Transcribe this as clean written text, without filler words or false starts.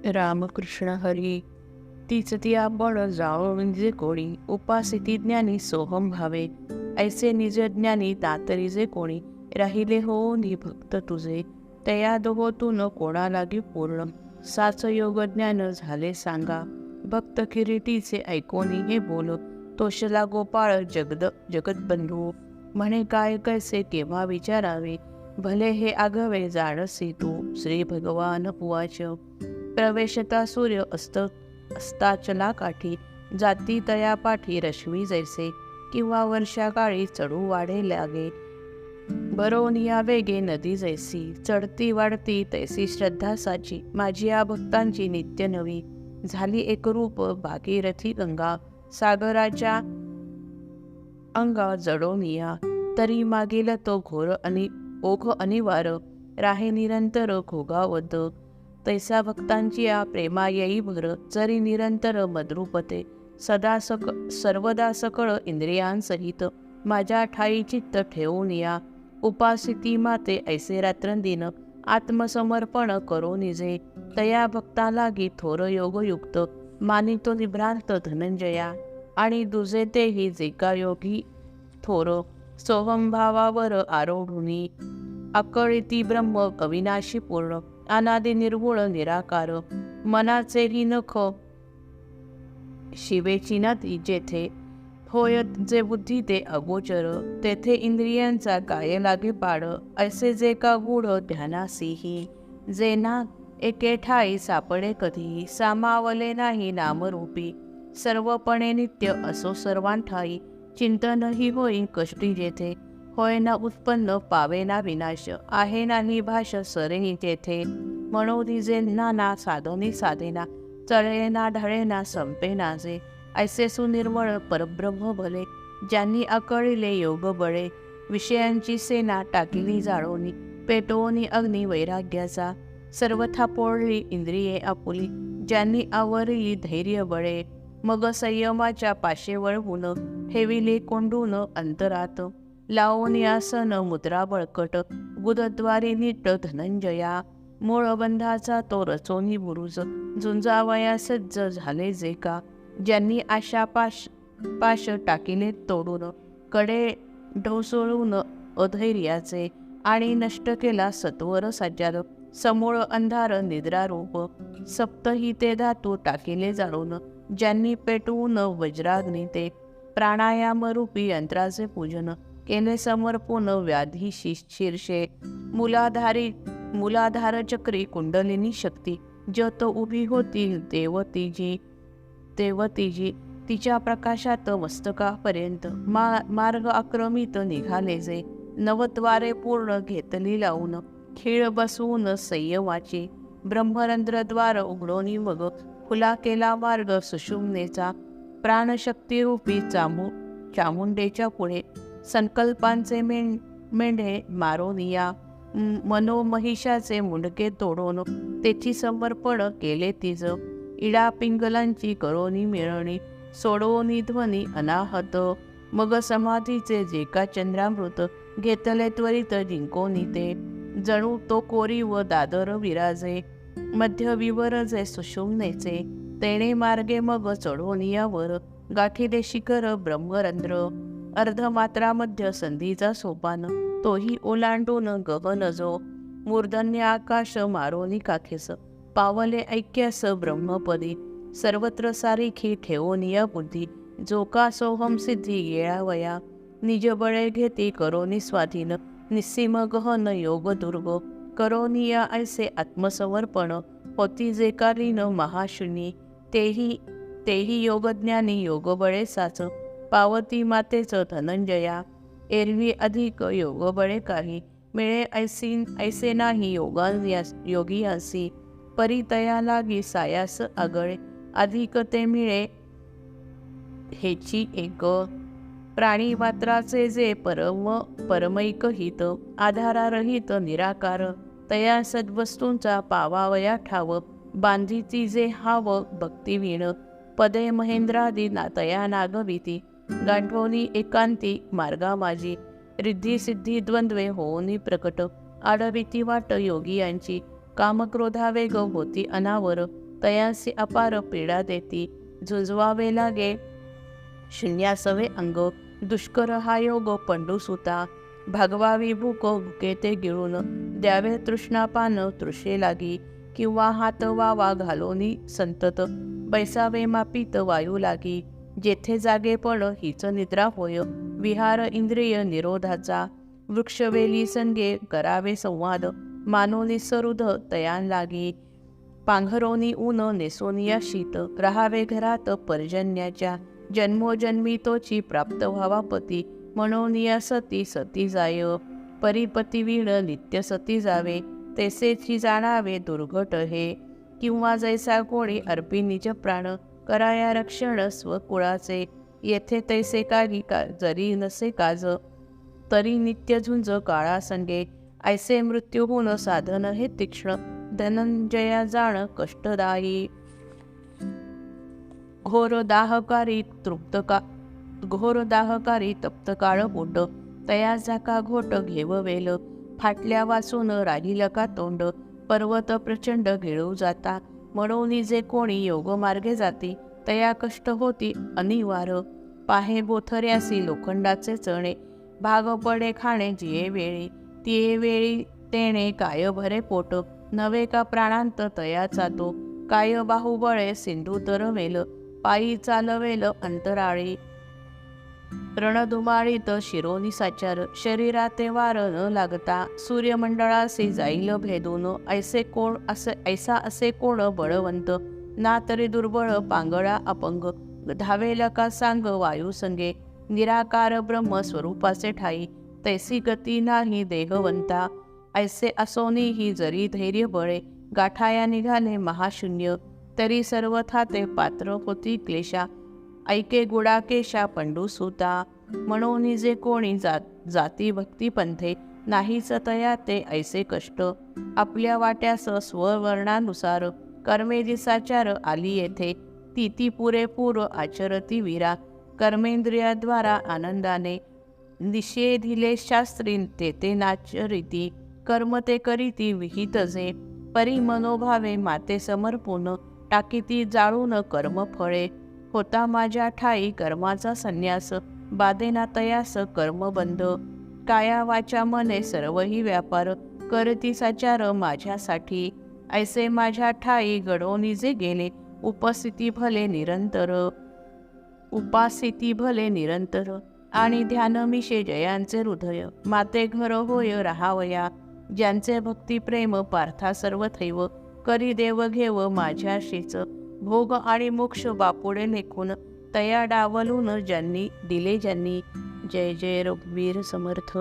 रामकृष्ण हरी. तीच ती आपण जाळून जे कोणी, उपासिती ज्ञानी सोहम भावे. ऐसे निज ज्ञानी दातरी जे कोणी, राहिले हो नि भक्त तुझे. तया दोहोतून कोणा लागी पूर्ण, साच योग ज्ञान झाले सांगा. भक्त किरीटीचे ऐकोनी हे बोल, तोषला गोपाळ जगतबंधू. म्हणे काय कैसे केव्हा विचारावे, भले हे आगवे जाणसी तू. श्री भगवान उवाच. प्रवेशता सूर्य अस्ताचला काठी, जाती तया पाठी रश्मी जैसे. किंवा वर्षाकाळी चढू वाढे लागे, बरोनिया वेगे नदी जैसी. चढती वाढती तैसी श्रद्धा साची, माझी या भक्तांची नित्य नवी. झाली एक रूप भागीरथी गंगा, सागराच्या अंगा जडोनिया. तरी मागील तो घोर ओघ अनिवार, राहे निरंतर घोगावत. तैसा भक्तांची या प्रेमा येई भर, जरी निरंतर मद्रूपते. सर्वदा सकळ इंद्रियांसहित, माझ्या ठाई चित्त ठेवून या. उपासिती माते ऐसे रात्रंदिन, आत्मसमर्पण करो निजे. तया भक्ता लागी थोर योगयुक्त, मानितो निभ्रांत धनंजया. आणि दुजे तेही जे का योगी थोर, सोहमभावावर आरोढुनी. अकळिती ब्रह्म अविनाशी पूर्ण, अनादि निर्गुण निराकार. मनाचेही नख शिवेची नाती जेथे, होय जे बुद्धी ते अगोचर. तेथे इंद्रियांचा काय लागे पाड, ऐसे जे का गूढ ध्यानासीही. जे ना एके ठाई सापडे कधी, सामावले नाही नामरूपी. सर्वपणे नित्य असो सर्वांठाई, चिंतनही होई कष्टी जेथे. होय ना उत्पन्न पावे ना विनाश, आहे नाही भाष सरेही तेथे. म्हणून जे नाना साधनी साधेना, चळे ना ढळे ना संपे नाजे. ऐसे सुनिर्मळ परब्रह्म भले, ज्यांनी अकळिले योग बळे. विषयांची सेना टाकिली जाळोनी, पेटवोनी अग्नी वैराग्याचा. सर्वथा पोळली इंद्रिये आपुली, ज्यांनी आवरली धैर्य बळे. मग संयमाच्या पाशे वळवून, ठेविले कोंडून अंतरात. लावोनी आसन मुद्रा बळकट, गुदद्वारी नीट धनंजया. मूळ बंधाचा तो रचोनी बुरुज, झुंजावया सज्ज झाले जे का. ज्यांनी आशा पाश टाकिले तोडून, कडे ढोसळून अधैर्याचे. आणि नष्ट केला सत्वर सज्जाल, समूळ अंधार निद्रारूप. सप्तही ते धातू टाकिले जाळून, ज्यांनी पेटवून वज्राग्नी ते. प्राणायाम रूपी यंत्राचे पूजन, केले समर्पून व्याधी शीर्षे. मूलाधार चक्री कुंडलिनी शक्ती, जत उभी होती देवतीजी. तिच्या प्रकाशात मस्तकापर्यंत, मार्ग आक्रमित निघाले जे. नवद्वारे पूर्ण घेतली लावून, खीळ बसवून संयमाची. ब्रह्मरंध्रद्वार उघडोनी मग, खुला केला मार्ग सुषुम्नेचा. प्राणशक्तीरूपी चामुंडेच्या पुढे, संकल्पांचे मेंढे मारोनिया. मनोमहिषाचे मुंडके तोडून, तेची समर्पण केले तिज. इडा पिंगलांची करोनी मिळणी, सोडवोनी ध्वनी अनाहत. मग समाधीचे जे का चंद्रामृत, घेतले त्वरित जिंकोनी ते. जणू तो कोरी व दादर विराजे, मध्य विवरजे सुषुम्नेचे. तेणे मार्गे मग चढोनियावर, गाठीले शिखर ब्रह्मरंध्र. अर्धमात्रामध्य संधीचा सोपान, तोही ओलांडून गगन जो. मूर्धन्य आकाश मारोनी काखेस, पावले ऐक्यास ब्रह्मपदी. सर्वत्र सारिखी ठेवोनिया बुद्धी, जो का सोहम सिद्धी येळावया. निज बळे घेती करोनी स्वाधीन, निस्सीम गहन योग दुर्ग. करोनिया ऐसे आत्मसमर्पण, होती जे कालीन महाशून्यी. तेही योगज्ञानी योगबळे साच, पावती मातेच धनंजया. एरवी अधिक योगबळे काही, मिळे ऐसे नाही योगियांसी. परितया लागी सायास आगळे, अधिक ते मिळे हेची एक. प्राणी मात्राचे जे परमैक हित, आधारारहित निराकार. तया सद्वस्तूंचा पावावया ठाव, बांधिती जे हाव भक्तिवीण. पदे महेंद्रादी तया नागविती, गांठोनी एकांती मार्गा माझी. रिद्धी सिद्धी द्वंद्वे होनी प्रकट, आडविती वाट योगियांची. कामक्रोधा वेग होती अनावर, तयासी अपार पीडा देती. झुंजवावे लागे शून्यासवे अंग. दुष्कर हा योग पंडूसुता. भागवावी भूक भुके ते गिळून. द्यावे तृष्णापान तृषे लागी. किंवा हात वावा घालोनी संतत. बैसावे मापीत वायू लागी. जेथे जागेपण हीच निद्रा होय. विहार इंद्रिय निरोधाचा. वृक्षवेली संगे करावे संवाद. मानोनी सरुध तयान लागी. पांघरोनी ऊन नेसोनिया शीत. राहावे घरात पर्जन्याच्या. जन्मोजन्मी तोची प्राप्त व्हावा पती. म्हणोनिया सती सती जाय. परिपती वीण नित्य सती जावे. तैसेची जाणावे दुर्घट हे. किंवा जैसा कोणी अर्पी निज प्राण. कराया रक्षण स्वकुळाचे. येथे तैसे काही जरी नसे काज. तरी नित्य झुंज काळासंगे. ऐसे मृत्यूहून साधन हे तीक्ष्ण. धनंजया जाण कष्टदायी. घोर दाहकारी तप्त काळ पोट. तया झाका घोट घेव वेल. फाटल्या वाचून राहिल का तोंड. पर्वत प्रचंड गिळू जाता. म्हणून जे कोणी योग मार्गे जाती. तया कष्ट होती अनिवार. पाहे बोथऱ्यासी लोखंडाचे चणे. भाग पडे खाणे जिये वेळी. तिये वेळी तेणे काय भरे पोट. नवे का प्राणांत तयाचा तो. काय बाहुबळे सिंधू तरवेल. पायी चालवेल अंतराळी. रणधुमाळीत शिरोनी साचार. शरीराते वार न लागता. सूर्यमंडळासी जाईल भेदून. ऐसा असे कोण बळवंत. ना तरी दुर्बळ पांगळा अपंग. धावेल का सांग वायू संगे. निराकार ब्रह्म स्वरूपाचे ठाई. तैसी गती नाही देहवंता. ऐसे असोनी ही जरी धैर्य बळे. गाठाया निघाले महाशून्य. तरी सर्वथा ते पात्र होती क्लेशा. ऐके गुडाकेशा पंडूसुता. म्हणून जे कोणी जाती भक्ती पंथे. नाहीच तया ते ऐसे कष्ट. आपल्या वाट्यास स्ववर्णानुसार. कर्मे दिसाचार आली येथे. ती पुरेपूर आचरती वीरा. कर्मेंद्रियाद्वारा आनंदाने. निषेधिले शास्त्री ते नाचरिती. कर्म ते करीती विहित जे. परी मनोभावे माते समर्पून. टाकीती जाळून कर्म फळे. होता माझ्या ठाई कर्माचा संन्यास. बादेना तयास कर्मबंध. काया वाचा मने सर्वही व्यापार. करती साचार माझ्यासाठी. ऐसे माझ्या ठाई घडोनी जे गेले. उपासिती भले निरंतर. आणि ध्यान मिशे जयांचे हृदय. माते घर होय राहावया. ज्यांचे भक्ती प्रेम पार्था सर्वथैव. करी देव घेव माझ्याशीच. भोग आणि मोक्ष बापुडे लेखून. तया डावलून ज्यांनी दिले ज्यांनी. जय जय रघुवीर समर्थ.